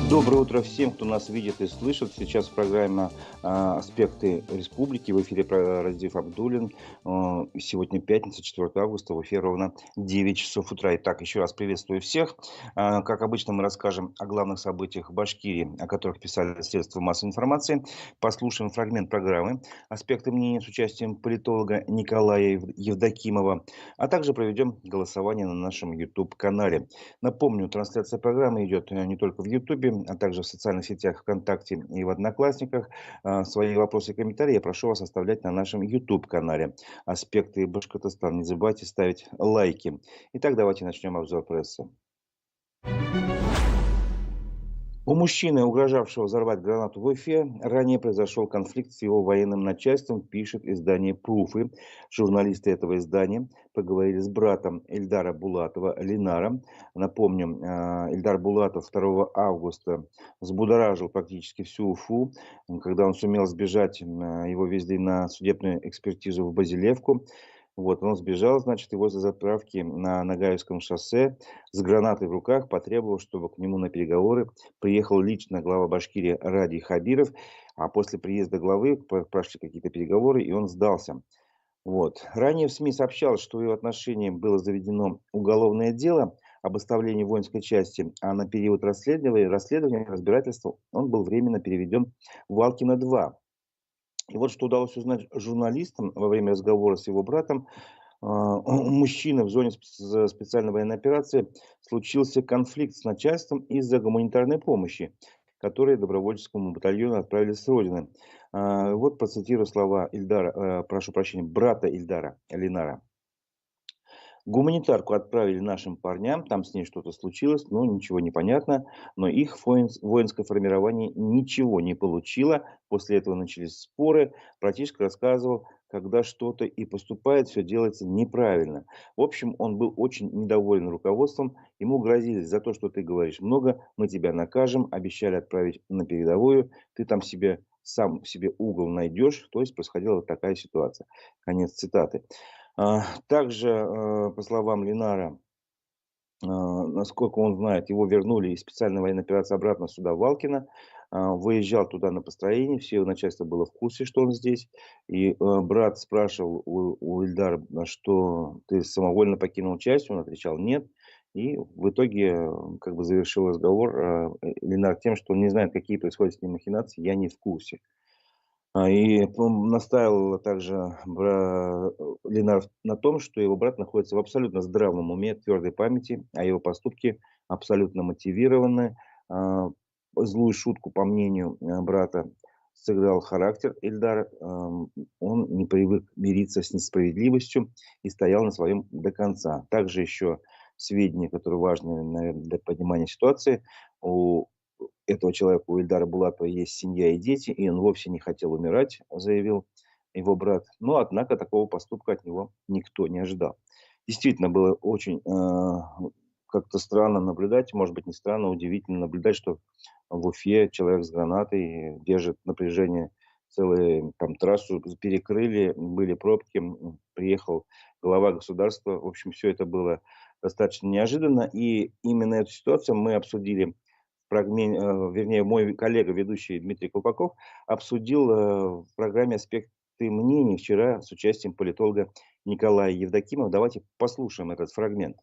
Доброе утро всем, кто нас видит и слышит. Сейчас программа «Аспекты республики». В эфире Разиф Абдуллин. Сегодня пятница, 4 августа. В эфире ровно 9 часов утра. Итак, еще раз приветствую всех. Как обычно, мы расскажем о главных событиях в Башкирии, о которых писали средства массовой информации. Послушаем фрагмент программы «Аспекты мнений» с участием политолога Николая Евдокимова. А также проведем голосование на нашем YouTube-канале. Напомню, трансляция программы идет не только в YouTube, а также в социальных сетях ВКонтакте и в Одноклассниках. Свои вопросы и комментарии я прошу вас оставлять на нашем YouTube-канале «Аспекты Башкортостана». Не забывайте ставить лайки. Итак, давайте начнем обзор прессы. У мужчины, угрожавшего взорвать гранату в Уфе, ранее произошел конфликт с его военным начальством, пишет издание «Пруфы». Журналисты этого издания поговорили с братом Ильдара Булатова, Ленаром. Напомню, Ильдар Булатов 2 августа взбудоражил практически всю Уфу. Когда он сумел сбежать, его везли на судебную экспертизу в Базилевку. Вот, он сбежал, значит, и возле заправки на Нагаевском шоссе с гранатой в руках потребовал, чтобы к нему на переговоры приехал лично глава Башкирии Ради Хабиров. А после приезда главы прошли какие-то переговоры, и он сдался. Вот. Ранее в СМИ сообщалось, что в его отношении было заведено уголовное дело об оставлении воинской части, а на период расследования, разбирательства он был временно переведен в Валкино-2. И вот что удалось узнать журналистам во время разговора с его братом. У мужчины в зоне специальной военной операции случился конфликт с начальством из-за гуманитарной помощи, которые добровольческому батальону отправили с родины. Вот процитирую слова брата Ильдара, Ленара. Гуманитарку отправили нашим парням, там с ней что-то случилось, но ничего не понятно. Но их воинское формирование ничего не получило. После этого начались споры. Братишка рассказывал, когда что-то и поступает, все делается неправильно. В общем, он был очень недоволен руководством. Ему грозили: за то, что ты говоришь много, мы тебя накажем. Обещали отправить на передовую. Ты там сам себе угол найдешь. То есть происходила вот такая ситуация. Конец цитаты. Также, по словам Ленара, насколько он знает, его вернули из специальной военной операции обратно сюда, в Валкино. Выезжал туда на построение, все его начальство было в курсе, что он здесь. И брат спрашивал у Ильдара, что ты самовольно покинул часть, он отвечал нет. И в итоге как бы завершил разговор Ленар тем, что он не знает, какие происходят с ним махинации, я не в курсе. И настаивал также Ленар на том, что его брат находится в абсолютно здравом уме, твердой памяти, а его поступки абсолютно мотивированы. Злую шутку, по мнению брата, сыграл характер Ильдара. Он не привык мириться с несправедливостью и стоял на своем до конца. Также еще сведения, которые важны, наверное, для понимания ситуации. У этого человека, у Ильдара Булатова, есть семья и дети, и он вовсе не хотел умирать, заявил его брат. Но, однако, такого поступка от него никто не ожидал. Действительно, было очень как-то странно наблюдать, может быть, не странно, удивительно наблюдать, что в Уфе человек с гранатой держит напряжение, целую там трассу перекрыли, были пробки, приехал глава государства. В общем, все это было достаточно неожиданно. И именно эту ситуацию мы обсудили мой коллега, ведущий Дмитрий Колпаков, обсудил в программе «Аспекты мнений» вчера с участием политолога Николая Евдокимова. Давайте послушаем этот фрагмент.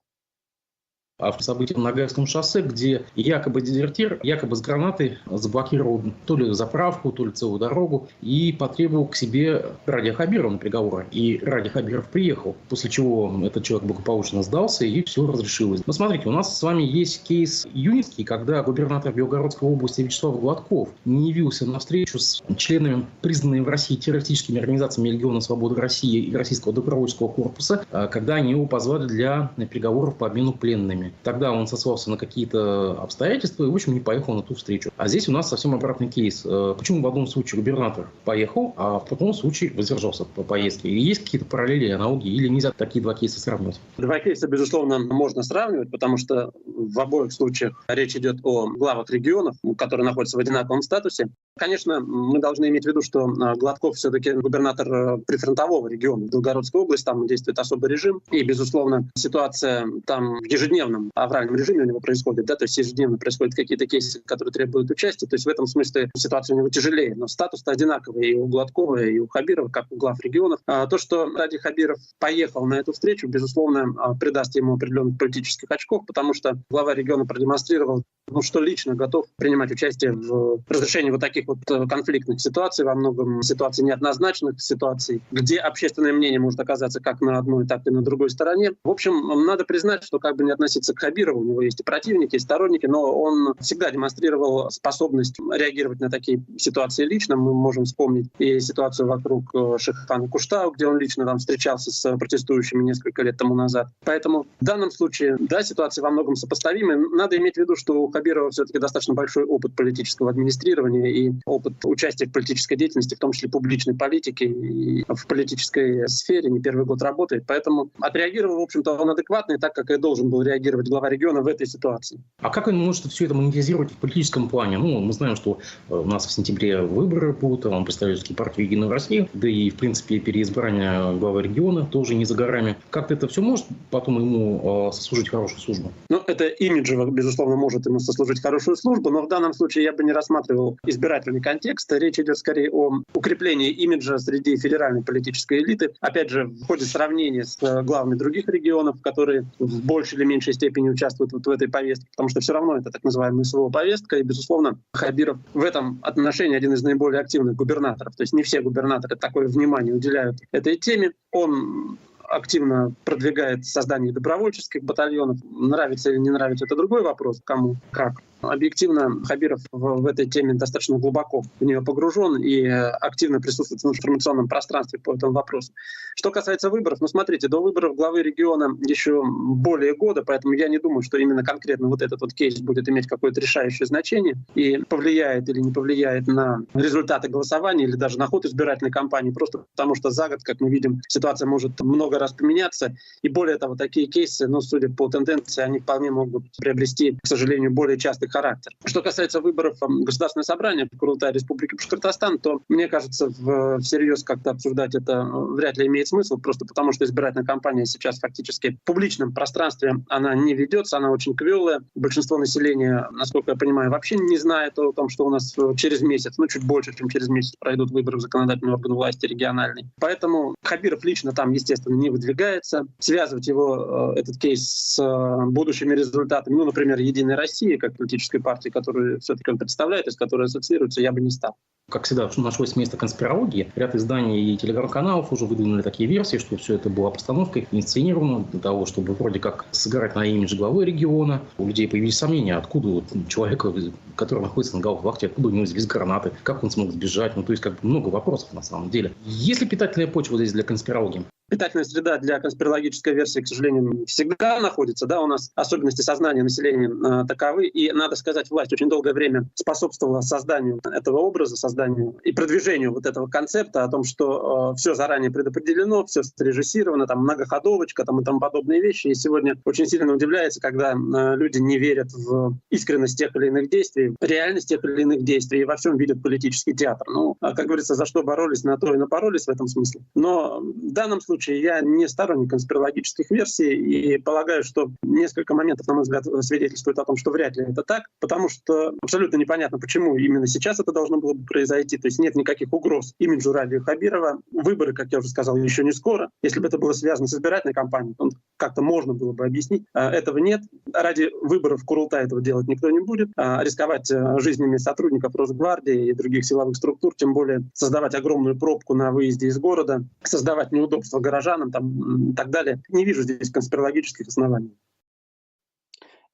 О событиях на Нагаевском шоссе, где якобы дезертир, якобы с гранатой заблокировал то ли заправку, то ли целую дорогу и потребовал к себе Ради Хабирова на переговоры. И Ради Хабиров приехал, после чего этот человек благополучно сдался и все разрешилось. Но смотрите, у нас с вами есть кейс июньский, когда губернатор Белгородской области Вячеслав Гладков не явился на встречу с членами, признанными в России террористическими организациями Легиона Свободы России и Российского добровольческого корпуса, когда они его позвали для переговоров по обмену пленными. Тогда он сослался на какие-то обстоятельства и, в общем, не поехал на ту встречу. А здесь у нас совсем обратный кейс. Почему в одном случае губернатор поехал, а в другом случае воздержался по поездке? И есть какие-то параллели, аналогии, или нельзя такие два кейса сравнивать? Два кейса, безусловно, можно сравнивать, потому что в обоих случаях речь идет о главах регионов, которые находятся в одинаковом статусе. Конечно, мы должны иметь в виду, что Гладков все-таки губернатор прифронтового региона, Белгородской области, там действует особый режим. И, безусловно, ситуация там ежедневно постоянном авральном режиме у него происходит, да, то есть ежедневно происходят какие-то кейсы, которые требуют участия, то есть в этом смысле ситуация у него тяжелее, но статус-то одинаковый и у Гладкова, и у Хабирова, как у глав регионов. То, что Ради Хабиров поехал на эту встречу, безусловно, придаст ему определенных политических очков, потому что глава региона продемонстрировал, что лично готов принимать участие в разрешении вот таких вот конфликтных ситуаций, во многом ситуаций неоднозначных, ситуаций, где общественное мнение может оказаться как на одной, так и на другой стороне. В общем, надо признать, что как бы не относиться к Хабирову, у него есть и противники, и сторонники, но он всегда демонстрировал способность реагировать на такие ситуации лично. Мы можем вспомнить и ситуацию вокруг Шихана Куштау, где он лично там встречался с протестующими несколько лет тому назад. Поэтому в данном случае, да, ситуация во многом сопоставимы. Надо иметь в виду, что у Хабирова все-таки достаточно большой опыт политического администрирования и опыт участия в политической деятельности, в том числе публичной политики и в политической сфере, не первый год работает. Поэтому отреагировал, в общем-то, он адекватно, и так, как и должен был реагировать глава региона в этой ситуации. А как он может все это монетизировать в политическом плане? Ну, мы знаем, что у нас в сентябре выборы будут, он представитель партии «Единая Россия», да и, в принципе, переизбрание главы региона тоже не за горами. Как-то это все может потом ему сослужить хорошую службу? Ну, это имиджево, безусловно, может ему сослужить хорошую службу, но в данном случае я бы не рассматривал избирательный контекст. Речь идет скорее о укреплении имиджа среди федеральной политической элиты. Опять же, в ходе сравнения с главами других регионов, которые в большей или меньшей степени участвуют вот в этой повестке, потому что все равно это так называемая СВО-повестка, и, безусловно, Хабиров в этом отношении один из наиболее активных губернаторов. То есть не все губернаторы такое внимание уделяют этой теме. Он активно продвигает создание добровольческих батальонов. Нравится или не нравится, это другой вопрос, кому как. Объективно, Хабиров в этой теме достаточно глубоко в нее погружен и активно присутствует в информационном пространстве по этому вопросу. Что касается выборов, смотрите, до выборов главы региона еще более года, поэтому я не думаю, что именно конкретно вот этот вот кейс будет иметь какое-то решающее значение и повлияет или не повлияет на результаты голосования или даже на ход избирательной кампании, просто потому что за год, как мы видим, ситуация может много раз поменяться. И более того, такие кейсы, судя по тенденции, они вполне могут приобрести, к сожалению, более частый характер. Что касается выборов Государственного собрания Курултая Республики Башкортостан, то, мне кажется, всерьез как-то обсуждать это вряд ли имеет смысл, просто потому что избирательная кампания сейчас фактически в публичном пространстве она не ведется, она очень квелая. Большинство населения, насколько я понимаю, вообще не знает о том, что у нас через месяц, чуть больше, чем через месяц пройдут выборы в законодательный орган власти региональный. Поэтому Хабиров лично там, естественно, не выдвигается. Связывать его, этот кейс, с будущими результатами, например, «Единой России», как политической партии, которую все-таки он представляет, и с которой ассоциируется, я бы не стал. Как всегда, нашлось место конспирологии. Ряд изданий и телеграм-каналов уже выдвинули такие версии, что все это было постановкой, инсценировано для того, чтобы вроде как сыграть на имидж главы региона. У людей появились сомнения, откуда человека, который находится на гауптвахте, откуда у него взялись гранаты, как он смог сбежать. То есть много вопросов на самом деле. Есть ли питательная почва здесь для конспирологии? Питательная среда для конспирологической версии, к сожалению, всегда находится. Да, у нас особенности сознания населения таковы. И, надо сказать, власть очень долгое время способствовала созданию этого образа, созданию и продвижению вот этого концепта о том, что все заранее предопределено, все срежиссировано, многоходовочка и тому подобные вещи. И сегодня очень сильно удивляется, когда люди не верят в искренность тех или иных действий, реальность тех или иных действий и во всем видят политический театр. Как говорится, за что боролись, на то и напоролись в этом смысле. Но в данном случае я не сторонник конспирологических версий и полагаю, что несколько моментов, на мой взгляд, свидетельствуют о том, что вряд ли это так, потому что абсолютно непонятно, почему именно сейчас это должно было бы произойти. То есть нет никаких угроз имиджу Ради Хабирова. Выборы, как я уже сказал, еще не скоро. Если бы это было связано с избирательной кампанией, то как-то можно было бы объяснить. Этого нет. Ради выборов Курултая этого делать никто не будет. Рисковать жизнями сотрудников Росгвардии и других силовых структур, тем более создавать огромную пробку на выезде из города, создавать неудобства горожанам и так далее. Не вижу здесь конспирологических оснований.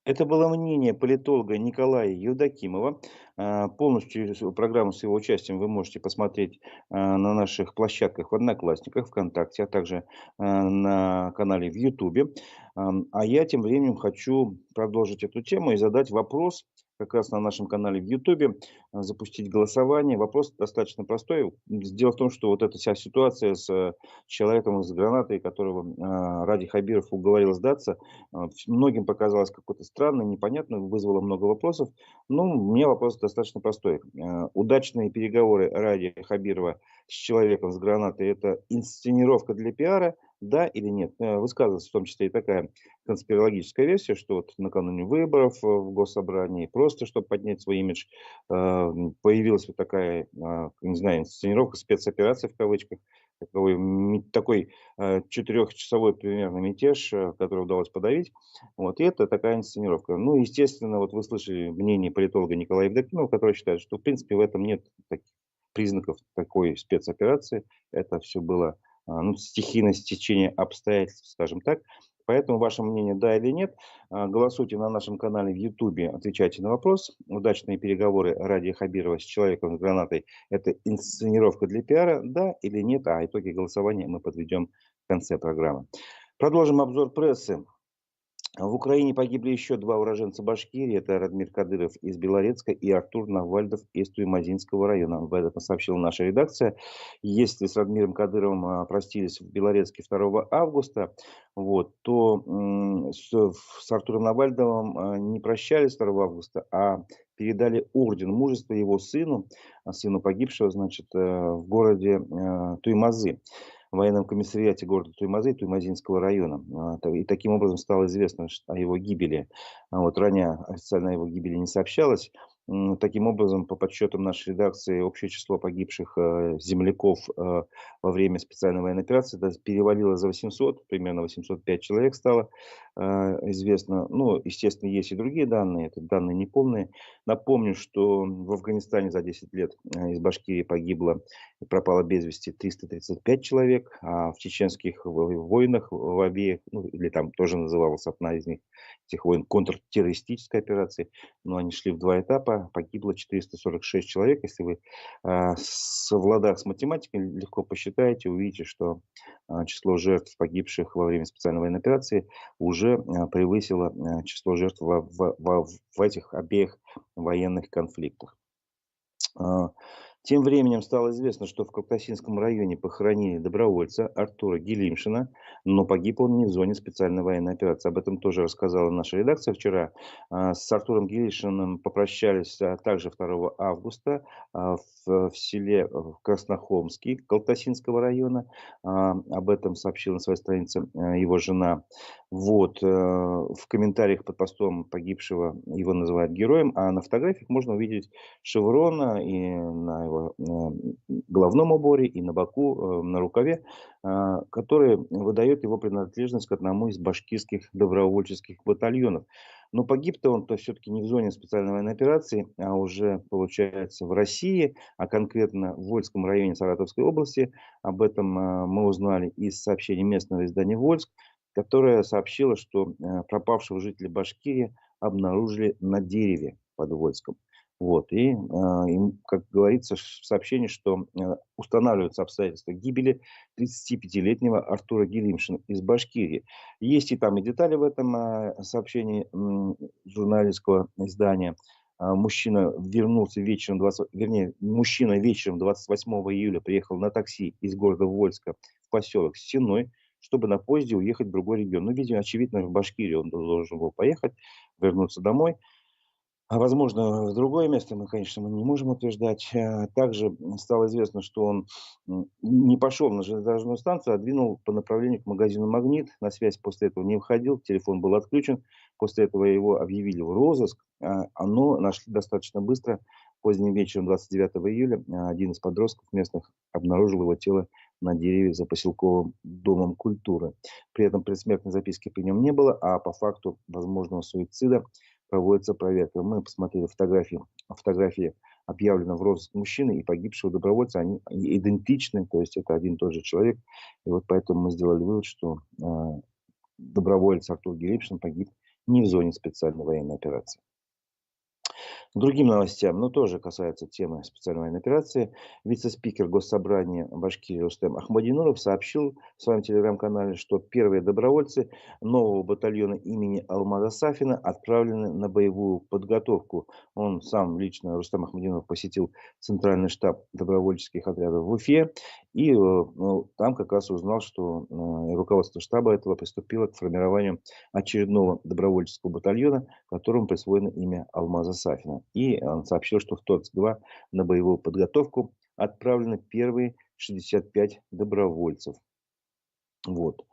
Это было мнение политолога Николая Евдокимова. Полностью программу с его участием вы можете посмотреть на наших площадках в Одноклассниках, ВКонтакте, а также на канале в Ютубе. А я тем временем хочу продолжить эту тему и задать вопрос как раз на нашем канале в Ютубе, запустить голосование. Вопрос достаточно простой. Дело в том, что вот эта вся ситуация с человеком с гранатой, которого Ради Хабиров уговорил сдаться, многим показалось какой-то странной, непонятной, вызвало много вопросов. У меня вопрос достаточно простой. Удачные переговоры Ради Хабирова с человеком с гранатой — это инсценировка для пиара, да или нет? Высказывается в том числе и такая конспирологическая версия, что вот накануне выборов в Госсобрании, просто чтобы поднять свой имидж, появилась вот такая, не знаю, инсценировка, спецоперация в кавычках, такой 4-часовой примерно мятеж, который удалось подавить. Вот, и это такая инсценировка. Ну, естественно, вот вы слышали мнение политолога Николая Евдокимова, который считает, что, в принципе, в этом нет таких признаков такой спецоперации. Это все было ну, стихийное стечение обстоятельств, скажем так. Поэтому ваше мнение, да или нет, голосуйте на нашем канале в Ютубе, отвечайте на вопрос. Удачные переговоры Радия Хабирова с человеком с гранатой – это инсценировка для пиара, да или нет, а итоги голосования мы подведем в конце программы. Продолжим обзор прессы. В Украине погибли еще 2 уроженца Башкирии. Это Радмир Кадыров из Белорецка и Артур Навальдов из Туймазинского района. Об этом сообщила наша редакция. Если с Радмиром Кадыровым простились в Белорецке 2 августа, вот, то с Артуром Навальдовым не прощались 2 августа, а передали орден мужества его сыну, сыну погибшего, значит, в городе Туймазы, в военном комиссариате города Туймазы, Туймазинского района. И таким образом стало известно о его гибели. Вот, ранее официально о его гибели не сообщалось. Таким образом, по подсчетам нашей редакции, общее число погибших земляков во время специальной военной операции перевалило за 800, примерно 805 человек стало известно. Ну, естественно, есть и другие данные, это данные неполные. Напомню, что в Афганистане за 10 лет из Башкирии погибло и пропало без вести 335 человек, а в чеченских войнах в обеих, ну, или там тоже называлась одна из них, этих войн, контртеррористической операции, но они шли в 2 этапа, погибло 446 человек. Если вы совладав с математикой, легко посчитаете, увидите, что число жертв, погибших во время специальной военной операции, уже превысило число жертв в этих обеих военных конфликтах. Тем временем стало известно, что в Коктасинском районе похоронили добровольца Артура Гелимшина, но погиб он не в зоне специальной военной операции. Об этом тоже рассказала наша редакция вчера. С Артуром Гелимшиным попрощались также 2 августа в селе Краснохолмский Коктасинского района. Об этом сообщила на своей странице его жена. Вот. В комментариях под постом погибшего его называют героем, а на фотографиях можно увидеть шеврон и на его головном уборе, и на боку, на рукаве, который выдает его принадлежность к одному из башкирских добровольческих батальонов. Но погиб-то он-то все-таки не в зоне специальной военной операции, а уже, получается, в России, а конкретно в Вольском районе Саратовской области. Об этом мы узнали из сообщений местного издания «Вольск», которое сообщило, что пропавшего жителя Башкирии обнаружили на дереве под Вольском. Вот. И, как говорится в сообщении, что устанавливаются обстоятельства гибели 35-летнего Артура Гелимшина из Башкирии. Есть и там и детали в этом сообщении журналистского издания. Мужчина вернулся вечером, мужчина вечером 28 июля приехал на такси из города Вольска в поселок Стеной, чтобы на поезде уехать в другой регион. Ну, видимо, очевидно, в Башкирию он должен был поехать, вернуться домой. А возможно, в другое место мы не можем утверждать. Также стало известно, что он не пошел на железнодорожную станцию, а двинул по направлению к магазину «Магнит». На связь после этого не выходил, телефон был отключен. После этого его объявили в розыск, но нашли достаточно быстро. Поздним вечером 29 июля один из подростков местных обнаружил его тело на дереве за поселковым домом культуры. При этом предсмертной записки при нем не было, а по факту возможного суицида проводится проверка. Мы посмотрели фотографии объявленного в розыск мужчины и погибшего добровольца. Они идентичны, то есть это один и тот же человек. И вот поэтому мы сделали вывод, что доброволец Артур Гелимшин погиб не в зоне специальной военной операции. К другим новостям, но тоже касается темы специальной военной операции. Вице-спикер Госсобрания Башкирии Рустем Ахмадинуров сообщил в своем телеграм-канале, что первые добровольцы нового батальона имени Алмаза Сафина отправлены на боевую подготовку. Он сам лично, Рустем Ахмадинуров, посетил центральный штаб добровольческих отрядов в Уфе. И там как раз узнал, что руководство штаба этого приступило к формированию очередного добровольческого батальона, которому присвоено имя Алмаза Сафина. И он сообщил, что в ТОЦК-2 на боевую подготовку отправлены первые 65 добровольцев. Вот.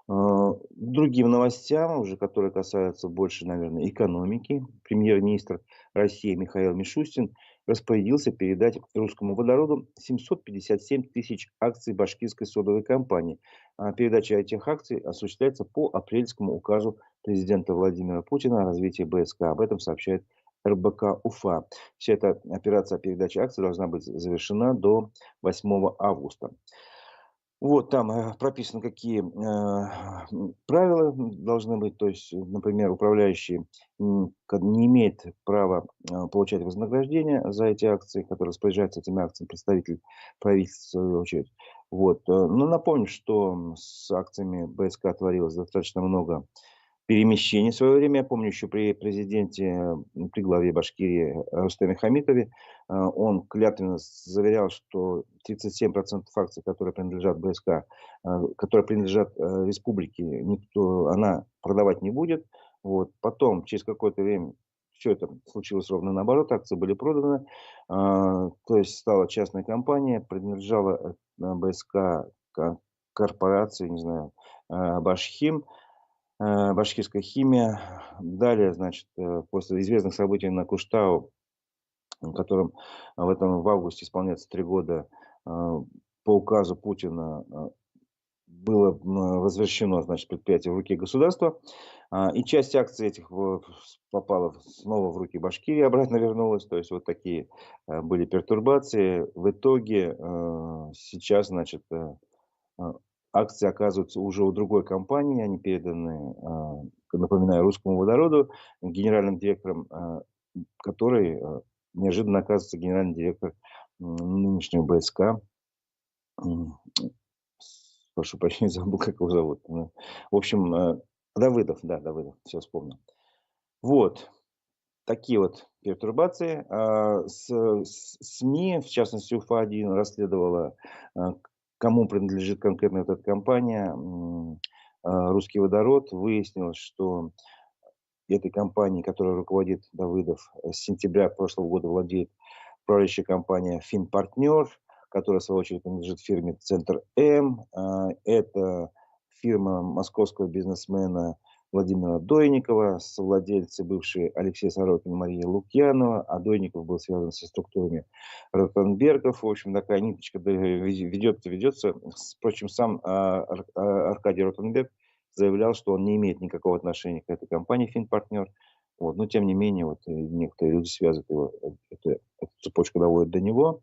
Другим новостям, уже которые касаются больше, наверное, экономики, премьер-министр России Михаил Мишустин распорядился передать русскому водороду 757 тысяч акций башкирской содовой компании. Передача этих акций осуществляется по апрельскому указу президента Владимира Путина о развитии БСК. Об этом сообщает РБК Уфа. Вся эта операция передачи акций должна быть завершена до 8 августа. Вот там прописано, какие правила должны быть. То есть, например, управляющий не имеет права получать вознаграждение за эти акции, которые распоряжается этими акциями представитель правительства, в свою очередь. Вот. Но напомню, что с акциями БСК творилось достаточно много перемещений в свое время. Я помню еще при президенте, при главе Башкирии Рустеме Хамитове, он клятвенно заверял, что 37% акций, которые принадлежат БСК, которые принадлежат республике, она продавать не будет. Вот. Потом, через какое-то время, все это случилось ровно наоборот, акции были проданы. То есть стала частная компания, принадлежала БСК корпорации, не знаю, Башхим. Башкирская химия. Далее, значит, после известных событий на Куштау, которым в августе исполняется 3 года, по указу Путина было возвращено, значит, предприятие в руки государства. И часть акций этих попала снова в руки Башкирии, обратно вернулась. То есть вот такие были пертурбации. В итоге сейчас, значит, акции оказываются уже у другой компании, они переданы, напоминаю, русскому водороду, генеральным директором, который неожиданно оказывается генеральный директор нынешнего БСК. Прошу прощения, забыл, как его зовут. В общем, Давыдов, да, Давыдов, все вспомнил. Вот. Такие вот пертурбации. СМИ, в частности УФА-1, расследовала, кому принадлежит конкретно эта компания, «Русский водород». Выяснилось, что этой компанией, которой руководит Давыдов, с сентября прошлого года владеет управляющая компания «Финпартнер», которая, в свою очередь, принадлежит фирме «Центр М». Это фирма московского бизнесмена Владимира Дойникова, совладельцы бывшие Алексей Сорокин и Мария Лукьянова, а Дойников был связан со структурами Ротенбергов. В общем, такая ниточка ведется. Впрочем, сам Аркадий Ротенберг заявлял, что он не имеет никакого отношения к этой компании «Финпартнер». Вот. Но, тем не менее, вот некоторые люди связывают его, эту цепочку доводят до него.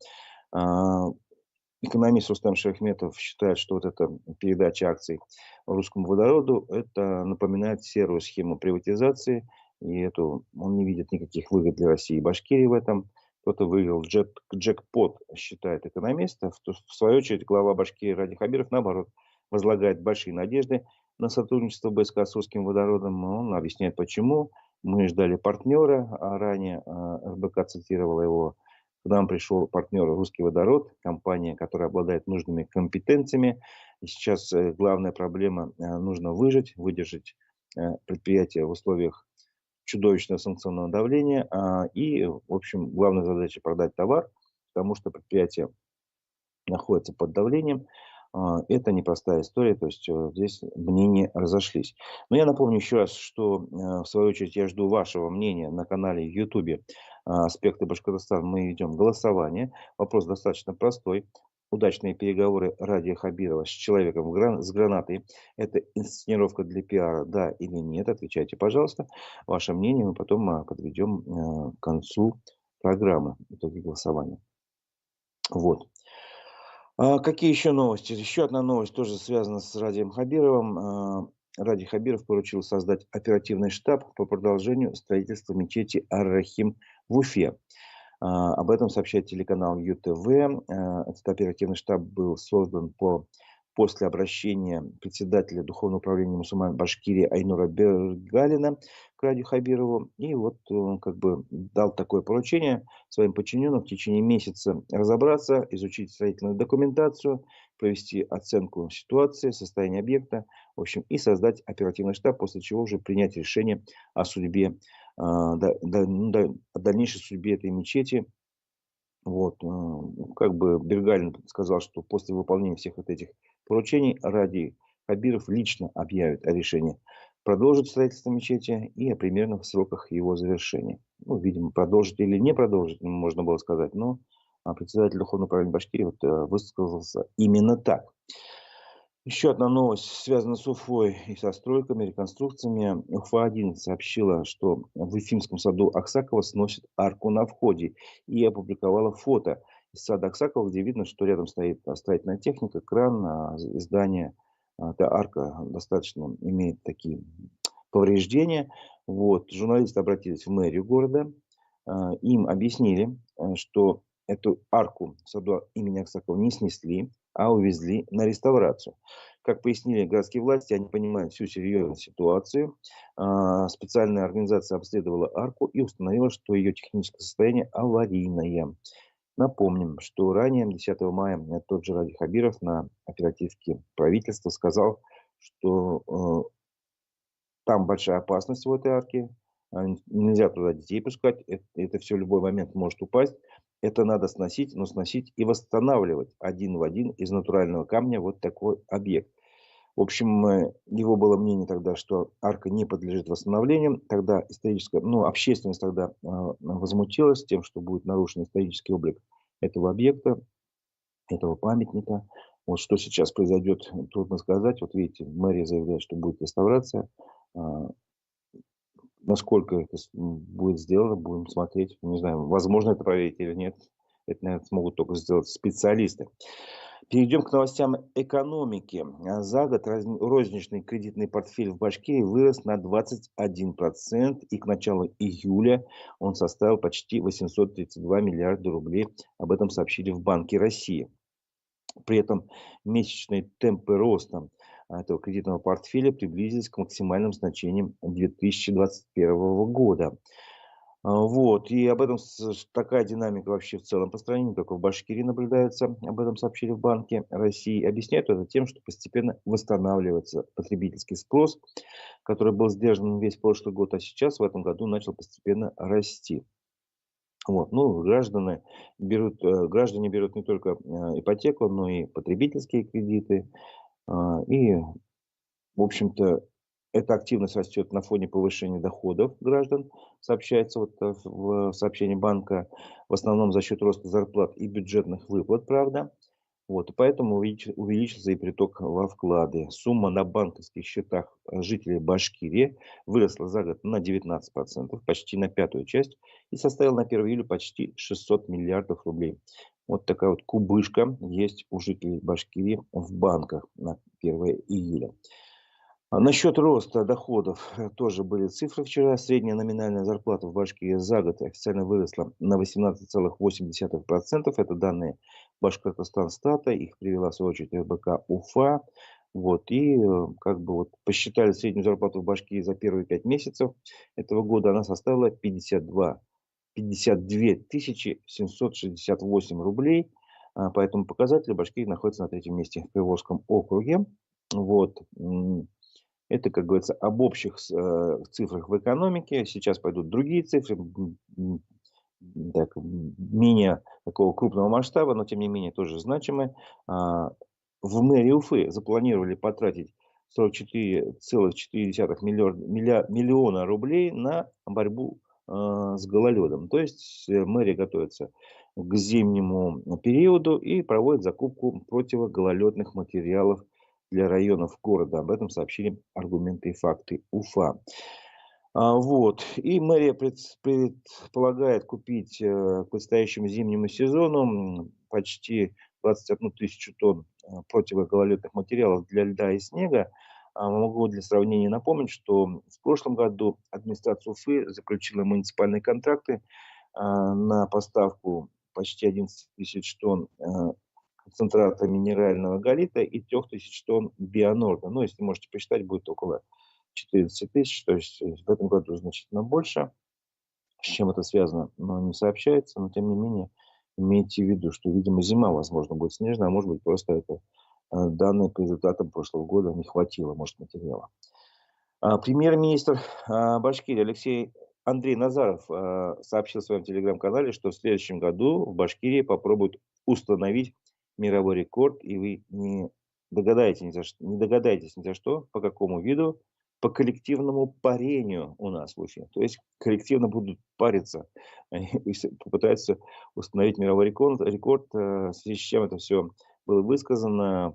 Экономист Рустам Шаяхметов считает, что вот эта передача акций русскому водороду, это напоминает серую схему приватизации. И он не видит никаких выгод для России и Башкирии в этом. Кто-то выиграл джекпот, считает экономист. В свою очередь, глава Башкирии Ради Хабиров, наоборот, возлагает большие надежды на сотрудничество БСК с русским водородом. Он объясняет, почему. Мы ждали партнера, а ранее РБК цитировала его. К нам пришел партнер «Русский водород», компания, которая обладает нужными компетенциями. И сейчас главная проблема – нужно выдержать предприятие в условиях чудовищного санкционного давления. И, в общем, главная задача – продать товар, потому что предприятие находится под давлением. Это непростая история, то есть здесь мнения разошлись. Но я напомню еще раз, что в свою очередь я жду вашего мнения на канале в YouTube «Аспекты Башкортостана». Мы ведем голосование. Вопрос достаточно простой. Удачные переговоры Радия Хабирова с человеком с гранатой – это инсценировка для пиара, да или нет? Отвечайте, пожалуйста. Ваше мнение мы потом подведем к концу программы, итоги голосования. Вот. Какие еще новости? Еще одна новость тоже связана с Радием Хабировым. Ради Хабиров поручил создать оперативный штаб по продолжению строительства мечети Ар-Рахим в Уфе. Об этом сообщает телеканал ЮТВ. Этот оперативный штаб был создан после обращения председателя Духовного управления мусульман Башкирии Айнура Бергалина к Радию Хабирову. И вот он как бы дал такое поручение своим подчиненным в течение месяца разобраться, изучить строительную документацию, провести оценку ситуации, состояния объекта, в общем, и создать оперативный штаб, после чего уже принять решение о судьбе, о дальнейшей судьбе этой мечети. Вот, как бы Бергалин сказал, что после выполнения всех вот этих поручений Радий Хабиров лично объявит о решении продолжить строительство мечети и о примерных сроках его завершения. Ну, видимо, продолжить или не продолжить, можно было сказать, но председатель Духовного управления Башкирии высказался именно так. Еще одна новость связана с Уфой и со стройками, реконструкциями. Уфа-1 сообщила, что в Уфимском саду Аксакова сносит арку на входе и опубликовала фото из сада Аксакова, где видно, что рядом стоит строительная техника, кран, здание. Эта арка достаточно имеет такие повреждения. Вот. Журналисты обратились в мэрию города. Им объяснили, что эту арку в саду имени Аксакова не снесли, а увезли на реставрацию. Как пояснили городские власти, они понимают всю серьезность ситуации. Специальная организация обследовала арку и установила, что ее техническое состояние аварийное. Напомним, что ранее, 10 мая, тот же Ради Хабиров на оперативке правительства сказал, что там большая опасность в этой арке. Нельзя туда детей пускать. Это все в любой момент может упасть. Это надо сносить, но сносить и восстанавливать один в один из натурального камня вот такой объект. В общем, его было мнение тогда, что арка не подлежит восстановлению. Тогда общественность тогда возмутилась тем, что будет нарушен исторический облик этого объекта, этого памятника. Вот что сейчас произойдет, трудно сказать. Вот видите, мэрия заявляет, что будет реставрация. Насколько это будет сделано, будем смотреть. Не знаю, возможно это проверить или нет. Это, наверное, смогут только сделать специалисты. Перейдем к новостям экономики. За год розничный кредитный портфель в Башкирии вырос на 21%. И к началу июля он составил почти 832 миллиарда рублей. Об этом сообщили в Банке России. При этом месячные темпы роста этого кредитного портфеля приблизились к максимальным значениям 2021 года. Вот. И об этом такая динамика вообще в целом по стране, не только в Башкирии наблюдается. Об этом сообщили в Банке России. Объясняют это тем, что постепенно восстанавливается потребительский спрос, который был сдержан весь прошлый год, а сейчас в этом году начал постепенно расти. Вот. Ну, граждане берут не только ипотеку, но и потребительские кредиты. И, в общем-то, эта активность растет на фоне повышения доходов граждан, сообщается в сообщении банка, в основном за счет роста зарплат и бюджетных выплат, правда. Вот, и поэтому увеличился и приток во вклады. Сумма на банковских счетах жителей Башкирии выросла за год на 19%, почти на пятую часть, и составила на 1 июля почти 600 миллиардов рублей. Вот такая вот кубышка есть у жителей Башкирии в банках на 1 июля. Насчет роста доходов тоже были цифры вчера. Средняя номинальная зарплата в Башкирии за год официально выросла на 18,8%. Это данные Башкортостан-стата. Их привела в свою очередь РБК Уфа. Вот. И посчитали среднюю зарплату в Башкирии за первые 5 месяцев этого года. Она составила 52 768 рублей. По этому показателю Башкирия находится на третьем месте в Приволжском округе. Вот. Это, как говорится, об общих цифрах в экономике. Сейчас пойдут другие цифры, менее такого крупного масштаба, но тем не менее тоже значимые. В мэрии Уфы запланировали потратить 44,4 миллиона рублей на борьбу с гололедом. То есть мэрия готовится к зимнему периоду и проводит закупку противогололедных материалов для районов города. Об этом сообщили «Аргументы и факты Уфа». Вот. И мэрия предполагает купить к предстоящему зимнему сезону почти 21 тысячу тонн противогололедных материалов для льда и снега. Могу для сравнения напомнить, что в прошлом году администрация Уфы заключила муниципальные контракты на поставку почти 11 тысяч тонн концентрата минерального галлита и 3000 тонн бионорда. Ну, если можете посчитать, будет около 14 тысяч, то есть в этом году значительно больше. С чем это связано, не сообщается, но тем не менее имейте в виду, что, видимо, зима, возможно, будет снежная, а может быть, просто это данные по результатам прошлого года не хватило, может, материала. Премьер-министр Башкирии Андрей Назаров сообщил в своем телеграм-канале, что в следующем году в Башкирии попробуют установить мировой рекорд, и вы не не догадаетесь ни за что, по какому виду, по коллективному парению у нас в Уфе. То есть коллективно будут париться и попытаются установить мировой рекорд, в связи с чем это все было высказано.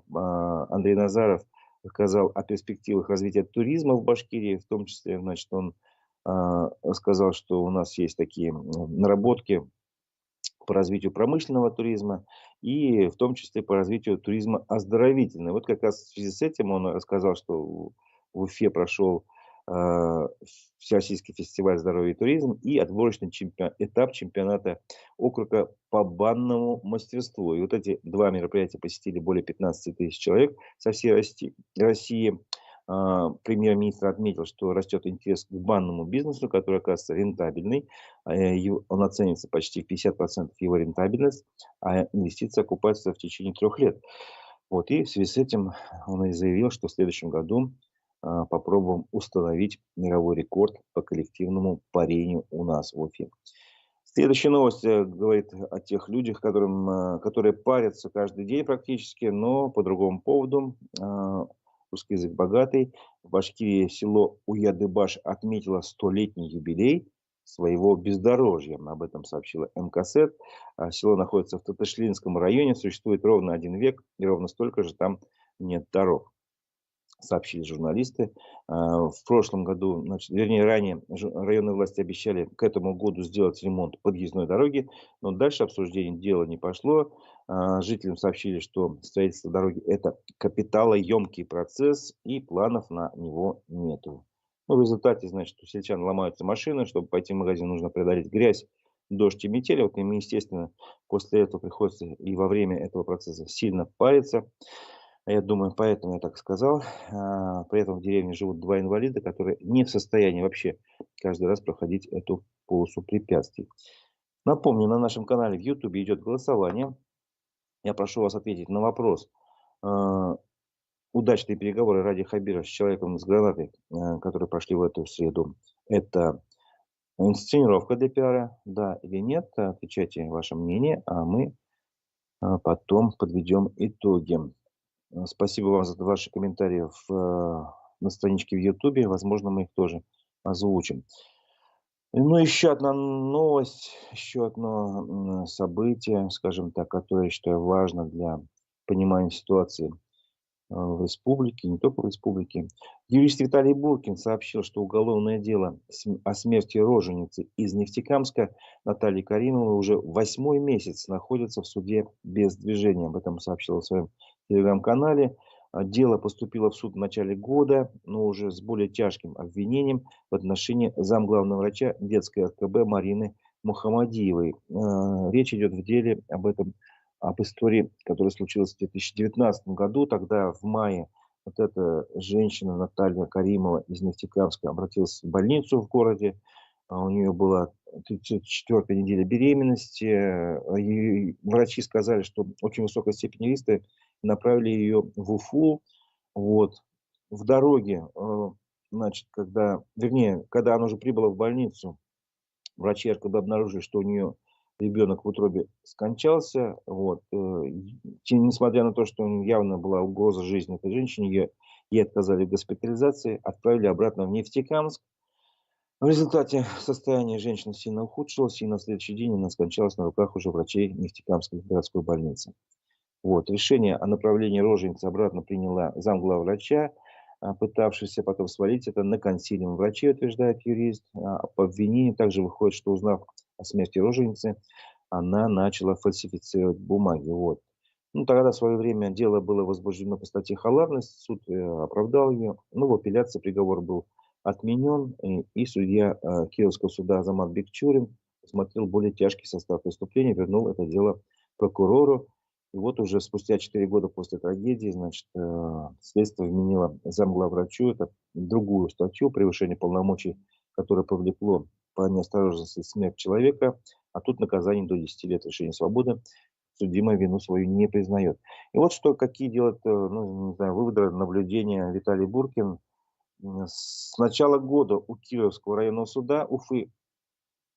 Андрей Назаров сказал о перспективах развития туризма в Башкирии, в том числе, значит, он сказал, что у нас есть такие наработки по развитию промышленного туризма и в том числе по развитию туризма оздоровительного. Вот как раз в связи с этим он рассказал, что в Уфе прошел э, Всероссийский фестиваль здоровья и туризм и отборочный этап чемпионата округа по банному мастерству. И вот эти два мероприятия посетили более 15 тысяч человек со всей России. Премьер-министр отметил, что растет интерес к банному бизнесу, который оказывается рентабельный. Он оценится почти в 50% его рентабельность, а инвестиции окупаются в течение 3 лет. Вот, и в связи с этим он и заявил, что в следующем году попробуем установить мировой рекорд по коллективному парению у нас в Уфе. Следующая новость говорит о тех людях, которые парятся каждый день практически, но по другому поводу. Русский язык богатый. В Башкирии село Уядыбаш отметило 100-летний юбилей своего бездорожья. Об этом сообщила МКСЭД. Село находится в Татышлинском районе, существует ровно 1 век, и ровно столько же там нет дорог, сообщили журналисты. В прошлом году, ранее районные власти обещали к этому году сделать ремонт подъездной дороги, но дальше обсуждение дела не пошло. Жителям сообщили, что строительство дороги – это капиталоемкий процесс и планов на него нету. Ну, в результате, значит, у сельчан ломаются машины, чтобы пойти в магазин, нужно преодолеть грязь, дождь и метель. Вот им, естественно, после этого приходится и во время этого процесса сильно париться. Я думаю, поэтому я так сказал. При этом в деревне живут 2 инвалида, которые не в состоянии вообще каждый раз проходить эту полосу препятствий. Напомню, на нашем канале в YouTube идет голосование. Я прошу вас ответить на вопрос. Удачные переговоры Ради Хабирова с человеком с гранатой, которые прошли в эту среду, это инсценировка для пиара, да или нет? Отвечайте ваше мнение, а мы потом подведем итоги. Спасибо вам за ваши комментарии на страничке в Ютубе. Возможно, мы их тоже озвучим. Ну, еще одна новость, еще одно событие, скажем так, которое я считаю важно для понимания ситуации в республике, не только в республике. Юрист Виталий Буркин сообщил, что уголовное дело о смерти роженицы из Нефтекамска Натальи Каримовой уже 8-й месяц находится в суде без движения. Об этом сообщил в своем телеграм-канале. Дело поступило в суд в начале года, но уже с более тяжким обвинением в отношении замглавного врача детской РКБ Марины Мухамадиевой. Речь идет в деле об истории, которая случилась в 2019 году. Тогда в мае вот эта женщина Наталья Каримова из Нефтекамска обратилась в больницу в городе. У нее была 34-я неделя беременности. И врачи сказали, что очень высокая степень риска, направили ее в Уфу. Вот. В дороге, значит, когда она уже прибыла в больницу, врачи РКБ обнаружили, что у нее ребенок в утробе скончался. Вот. Несмотря на то, что явно была угроза жизни этой женщине, ей отказали в госпитализации, отправили обратно в Нефтекамск. В результате состояние женщины сильно ухудшилось, и на следующий день она скончалась на руках уже врачей Нефтекамской городской больницы. Вот. Решение о направлении роженицы обратно приняла замглавврача, пытавшийся потом свалить это на консилиум врачей, утверждает юрист. По обвинению также выходит, что, узнав о смерти роженицы, она начала фальсифицировать бумаги. Вот. Ну, тогда в свое время дело было возбуждено по статье «Халатность», суд оправдал ее, но в апелляции приговор был отменен, и судья Кировского суда Азамат Бекчурин посмотрел более тяжкий состав преступления, вернул это дело прокурору. И вот уже спустя 4 года после трагедии, значит, следствие вменило замглавврачу это другую статью «Превышение полномочий», которое повлекло по неосторожности смерть человека, а тут наказание до 10 лет лишения свободы. Судимая вину свою не признает. И вот какие делают выводы, наблюдения Виталий Буркин. С начала года у Кировского районного суда Уфы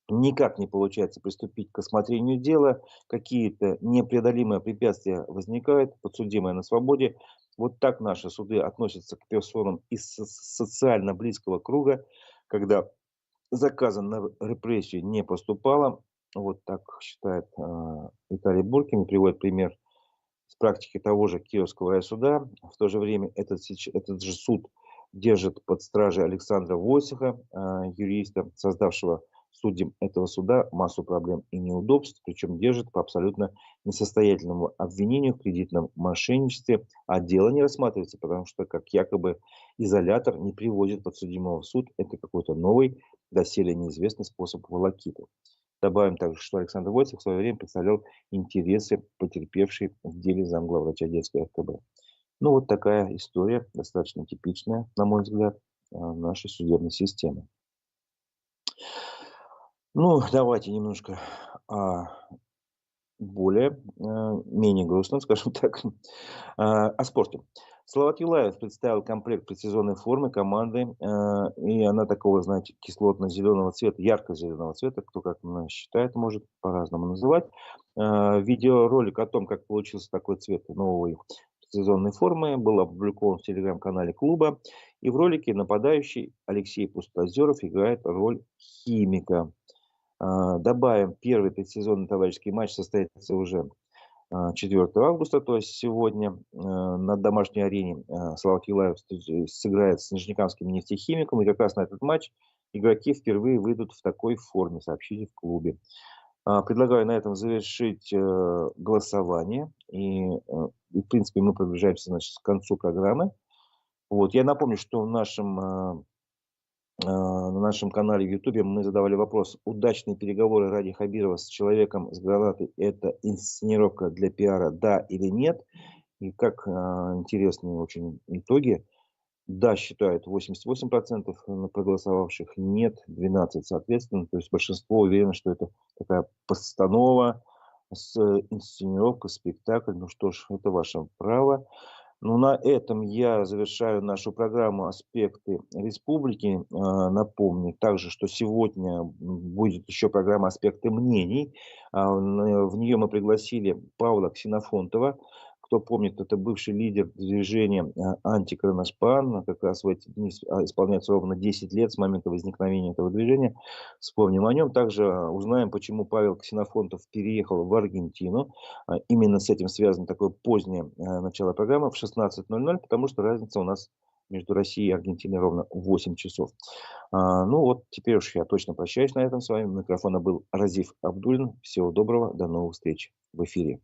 никак не получается приступить к осмотрению дела. Какие-то непреодолимые препятствия возникают. Подсудимая на свободе. Вот так наши суды относятся к персонам из социально близкого круга, когда заказа на репрессию не поступало. Вот так считает Виталий Буркин, приводит пример с практики того же Киевского райсуда. В то же время этот же суд держит под стражей Александра Войцеха, юриста, создавшего судьям этого суда массу проблем и неудобств, причем держит по абсолютно несостоятельному обвинению в кредитном мошенничестве, а дело не рассматривается, потому что как якобы изолятор не приводит подсудимого в суд. Это какой-то новый, доселе неизвестный способ волокиты. Добавим также, что Александр Войцех в свое время представлял интересы потерпевшей в деле замглавврача детской РКБ. Ну, вот такая история, достаточно типичная, на мой взгляд, нашей судебной системы. Ну, давайте немножко менее грустном, скажем так, о спорте. Салават Юлаев представил комплект предсезонной формы команды, и она такого, знаете, кислотно-зеленого цвета, ярко-зеленого цвета, кто как считает, может по-разному называть. Видеоролик о том, как получился такой цвет новой предсезонной формы, был опубликован в телеграм-канале клуба, и в ролике нападающий Алексей Пустозеров играет роль химика. Добавим, первый предсезонный товарищеский матч состоится уже 4 августа, то есть сегодня на домашней арене Салават Юлаев сыграет с нижнекамским нефтехимиком. И как раз на этот матч игроки впервые выйдут в такой форме, сообщили в клубе. Предлагаю на этом завершить голосование. И, в принципе, мы приближаемся, значит, к концу программы. Вот. Я напомню, что на нашем канале в Ютубе мы задавали вопрос: удачные переговоры Ради Хабирова с человеком с гранатой — это инсценировка для пиара, да или нет? И как интересные очень итоги. Да, считают 88% проголосовавших, нет 12% соответственно. То есть большинство уверено, что это такая постанова с инсценировкой, спектакль. Ну что ж, это ваше право. Ну, на этом я завершаю нашу программу «Аспекты республики». Напомню также, что сегодня будет еще программа «Аспекты мнений». В нее мы пригласили Павла Ксенофонтова. Кто помнит, это бывший лидер движения «Антикроношпан». Как раз в эти дни исполняется ровно 10 лет с момента возникновения этого движения. Вспомним о нем. Также узнаем, почему Павел Ксенофонтов переехал в Аргентину. Именно с этим связано такое позднее начало программы в 16:00, потому что разница у нас между Россией и Аргентиной ровно 8 часов. Ну вот, теперь уж я точно прощаюсь на этом с вами. У микрофона был Разиф Абдуллин. Всего доброго, до новых встреч в эфире.